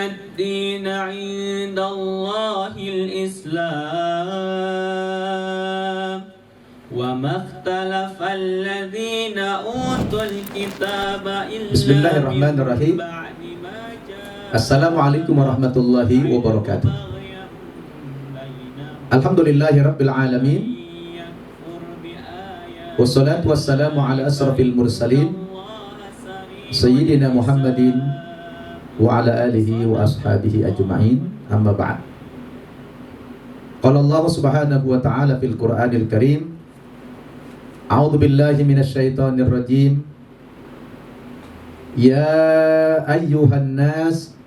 الدين عند الله الإسلام وما اختلف الذين أوتوا الكتاب إلا Bismillahirrahmanirrahim. Assalamualaikum warahmatullahi wabarakatuh. Alhamdulillahirabbil alamin. Wassalatu wassalamu ala asrafil mursalin Sayyidina Muhammadin wa ala alihi wa ashabihi ajma'in. Amma ba'd. Qala Allah subhanahu wa ta'ala fil Qur'anil Karim, A'udzu billahi minasyaitonir rajim. Ya ayyuhan nas,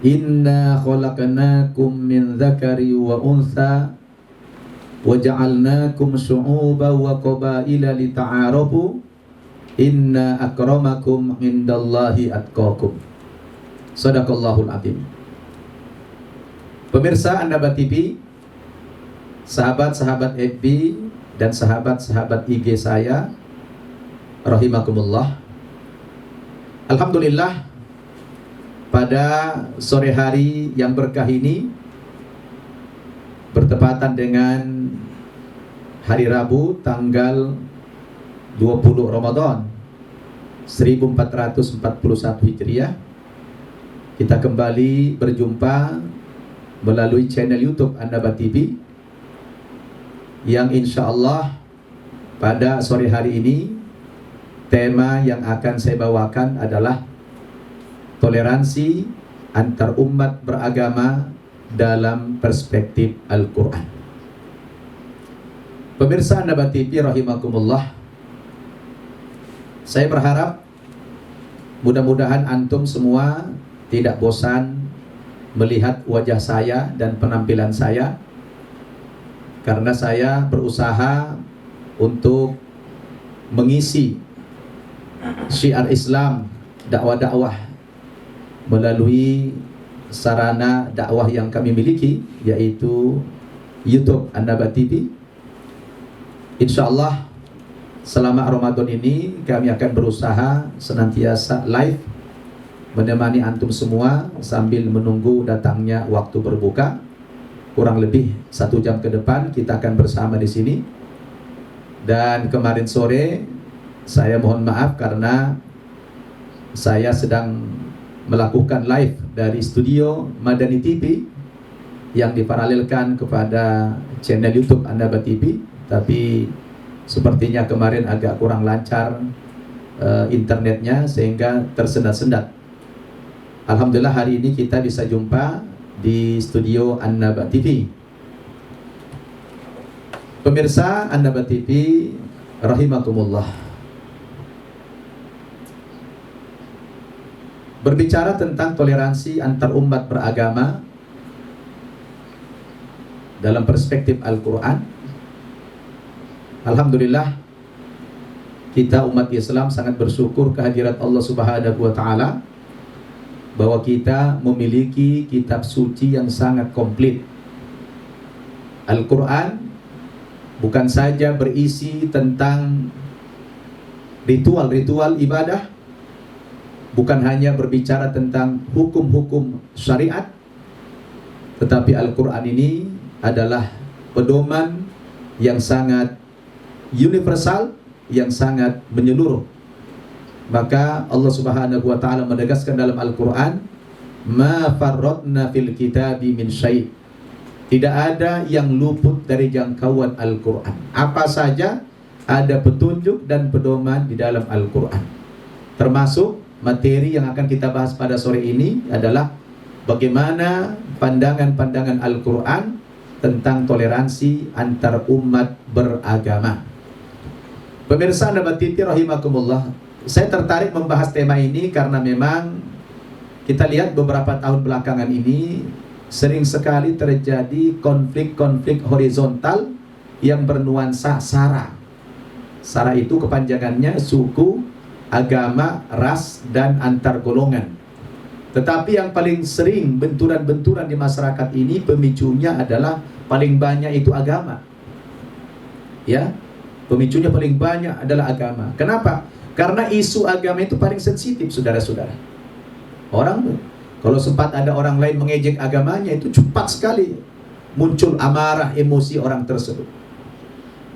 inna khalaqnakum min dzakari wa untha wa ja'alnakum syu'uban wa qabaila lita'arafu inna akramakum indallahi atqakum. Shadaqallahul azim. Pemirsa An-Naba TV, sahabat-sahabat FB dan sahabat-sahabat IG saya, rahimakumullah. Alhamdulillah, pada sore hari yang berkah ini bertepatan dengan hari Rabu tanggal 20 Ramadan 1441 Hijriah, kita kembali berjumpa melalui channel YouTube An-Naba TV yang insya Allah pada sore hari ini tema yang akan saya bawakan adalah toleransi antar umat beragama dalam perspektif Al-Quran. Pemirsa An-Naba TV rahimakumullah, saya berharap mudah-mudahan antum semua tidak bosan melihat wajah saya dan penampilan saya, karena saya berusaha untuk mengisi syiar Islam, dakwah-dakwah melalui sarana dakwah yang kami miliki, yaitu YouTube An-Naba TV. Insyaallah selama Ramadan ini kami akan berusaha senantiasa live menemani antum semua sambil menunggu datangnya waktu berbuka. Kurang lebih 1 jam ke depan kita akan bersama di sini. Dan kemarin sore saya mohon maaf karena saya sedang melakukan live dari studio Madani TV yang diparalelkan kepada channel YouTube An-Naba TV, tapi sepertinya kemarin agak kurang lancar internetnya sehingga tersendat-sendat. Alhamdulillah hari ini kita bisa jumpa di studio An-Naba TV. Pemirsa An-Naba TV rahimakumullah, berbicara tentang toleransi antar umat beragama dalam perspektif Al-Quran. Alhamdulillah, kita umat Islam sangat bersyukur kehadirat Allah Subhanahu wa Ta'ala, bahwa kita memiliki kitab suci yang sangat komplit. Al-Quran bukan saja berisi tentang ritual-ritual ibadah, bukan hanya berbicara tentang hukum-hukum syariat, tetapi Al-Quran ini adalah pedoman yang sangat universal, yang sangat menyeluruh. Maka Allah Subhanahu wa Ta'ala menegaskan dalam Al-Quran, ma farratna fil kitabi min syai'. Tidak ada yang luput dari jangkauan Al-Quran. Apa saja ada petunjuk dan pedoman di dalam Al-Quran. Termasuk materi yang akan kita bahas pada sore ini adalah bagaimana pandangan-pandangan Al-Quran tentang toleransi antar umat beragama. Pemirsa An-Naba TV rahimakumullah, saya tertarik membahas tema ini karena memang kita lihat beberapa tahun belakangan ini sering sekali terjadi konflik-konflik horizontal yang bernuansa SARA. SARA itu kepanjangannya suku, agama, ras, dan antar golongan. Tetapi yang paling sering benturan-benturan di masyarakat ini pemicunya adalah paling banyak itu agama. Ya, pemicunya paling banyak adalah agama. Kenapa? Karena isu agama itu paling sensitif, saudara-saudara. Orang Kalau sempat ada orang lain mengejek agamanya, itu cepat sekali muncul amarah, emosi orang tersebut.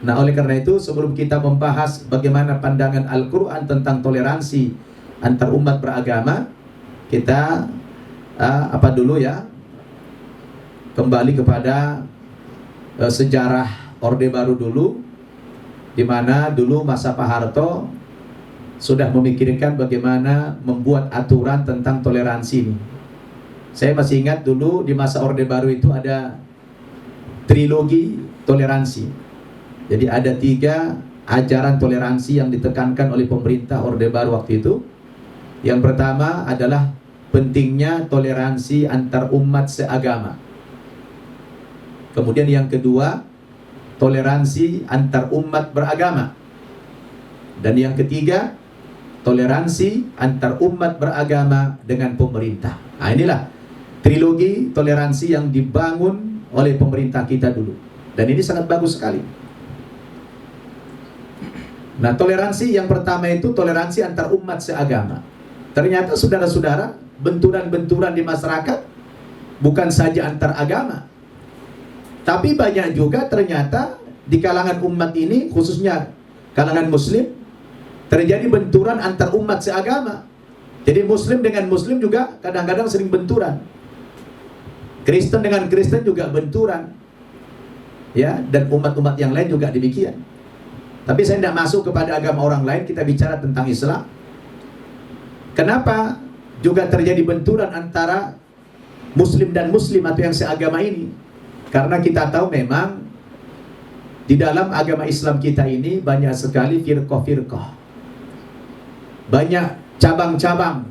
Nah, oleh karena itu, sebelum kita membahas bagaimana pandangan Al-Quran tentang toleransi antar umat beragama, kita kembali kepada sejarah Orde Baru dulu, di mana dulu masa Pak Harto sudah memikirkan bagaimana membuat aturan tentang toleransi ini. Saya masih ingat dulu di masa Orde Baru itu ada trilogi toleransi. Jadi ada 3 ajaran toleransi yang ditekankan oleh pemerintah Orde Baru waktu itu. Yang pertama adalah pentingnya toleransi antar umat seagama. Kemudian yang kedua, toleransi antar umat beragama. Dan yang ketiga, toleransi antar umat beragama dengan pemerintah. Nah, inilah trilogi toleransi yang dibangun oleh pemerintah kita dulu. Dan ini sangat bagus sekali. Nah, toleransi yang pertama itu toleransi antar umat seagama. Ternyata saudara-saudara, benturan-benturan di masyarakat bukan saja antar agama, tapi banyak juga ternyata di kalangan umat ini, khususnya kalangan muslim, terjadi benturan antar umat seagama. Jadi muslim dengan muslim juga kadang-kadang sering benturan. Kristen dengan Kristen juga benturan. Ya, dan umat-umat yang lain juga demikian. Tapi saya tidak masuk kepada agama orang lain, kita bicara tentang Islam. Kenapa juga terjadi benturan antara muslim dan muslim atau yang seagama ini? Karena kita tahu memang di dalam agama Islam kita ini banyak sekali firqah-firqah, banyak cabang-cabang,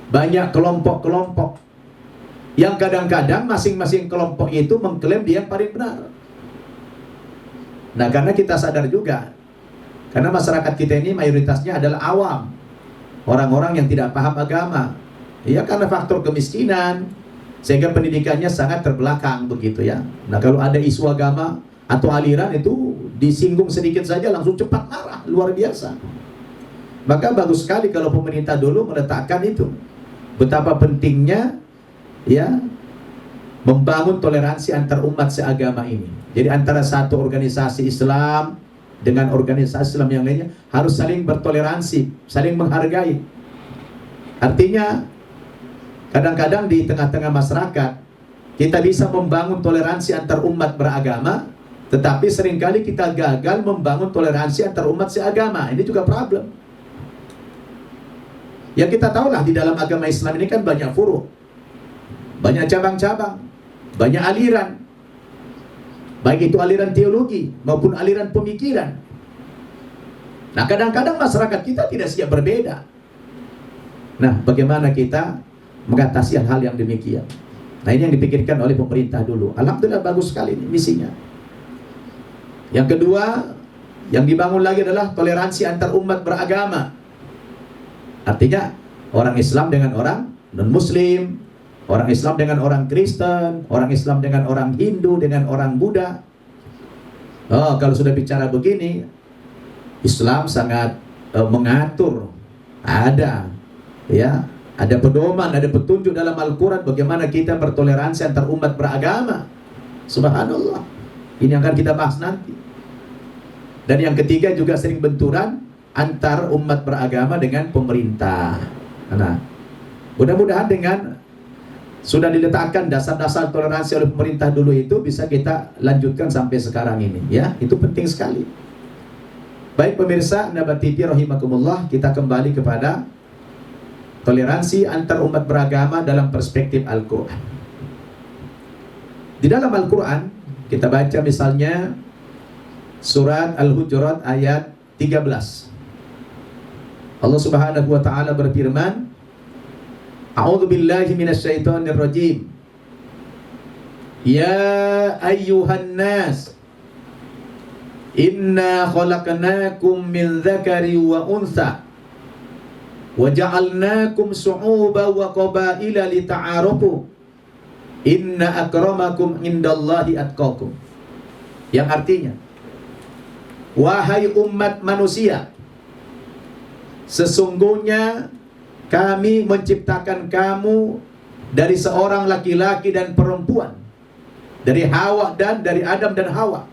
banyak kelompok-kelompok yang kadang-kadang masing-masing kelompok itu mengklaim dia yang paling benar. Nah, karena kita sadar juga, karena masyarakat kita ini mayoritasnya adalah awam, orang-orang yang tidak paham agama, ya karena faktor kemiskinan, sehingga pendidikannya sangat terbelakang begitu ya. Nah, kalau ada isu agama atau aliran itu disinggung sedikit saja langsung cepat marah, luar biasa. Maka bagus sekali kalau pemerintah dulu meletakkan itu, betapa pentingnya ya membangun toleransi antar umat seagama ini. Jadi antara satu organisasi Islam dengan organisasi Islam yang lainnya harus saling bertoleransi, saling menghargai. Artinya kadang-kadang di tengah-tengah masyarakat kita bisa membangun toleransi antar umat beragama, tetapi seringkali kita gagal membangun toleransi antar umat seagama. Ini juga problem. Yang kita tahulah di dalam agama Islam ini kan banyak furu', banyak cabang-cabang, banyak aliran, baik itu aliran teologi maupun aliran pemikiran. Nah, kadang-kadang masyarakat kita tidak siap berbeda. Nah, bagaimana kita mengatasi hal yang demikian? Nah, ini yang dipikirkan oleh pemerintah dulu. Alhamdulillah bagus sekali ini misinya. Yang kedua, yang dibangun lagi adalah toleransi antar umat beragama. Artinya orang Islam dengan orang non-Muslim, orang Islam dengan orang Kristen, orang Islam dengan orang Hindu, dengan orang Buddha. Oh, kalau sudah bicara begini, Islam sangat mengatur. Ada pedoman, ada petunjuk dalam Al-Quran bagaimana kita bertoleransi antar umat beragama. Subhanallah. Ini akan kita bahas nanti. Dan yang ketiga juga sering benturan antar umat beragama dengan pemerintah. Nah, mudah-mudahan dengan sudah diletakkan dasar-dasar toleransi oleh pemerintah dulu itu bisa kita lanjutkan sampai sekarang ini, ya. Itu penting sekali. Baik pemirsa Nabat TV rahimakumullah, kita kembali kepada toleransi antar umat beragama dalam perspektif Al-Quran. Di dalam Al-Quran kita baca misalnya surat Al-Hujurat ayat 13. Allah Subhanahu wa taala berfirman, A'udzu billahi minasyaitonir rajim. Ya ayyuhan nas, inna khalaqnakum min dzakari wa untha wa ja'alnakum syu'uban wa qabaila lita'arafu. Inna akramakum indallahi atqakum. Yang artinya, wahai umat manusia, sesungguhnya kami menciptakan kamu dari seorang laki-laki dan perempuan, dari Hawa dan dari Adam dan Hawa.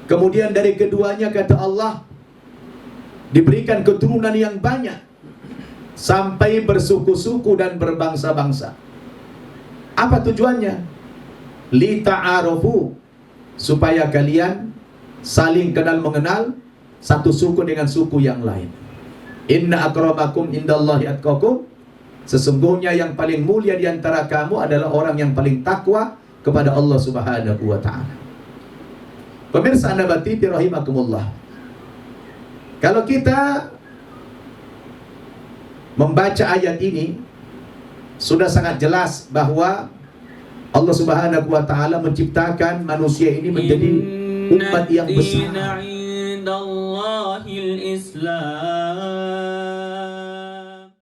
Kemudian dari keduanya kata Allah diberikan keturunan yang banyak sampai bersuku-suku dan berbangsa-bangsa. Apa tujuannya? Li ta'arufu, supaya kalian saling kenal mengenal satu suku dengan suku yang lain. Inna akramakum indallahi atqakum, sesungguhnya yang paling mulia di antara kamu adalah orang yang paling takwa kepada Allah Subhanahu wa taala. Pemirsa Nabati rahimakumullah. Kalau kita membaca ayat ini, sudah sangat jelas bahwa Allah Subhanahu wa taala menciptakan manusia ini menjadi umat yang besar. Islam.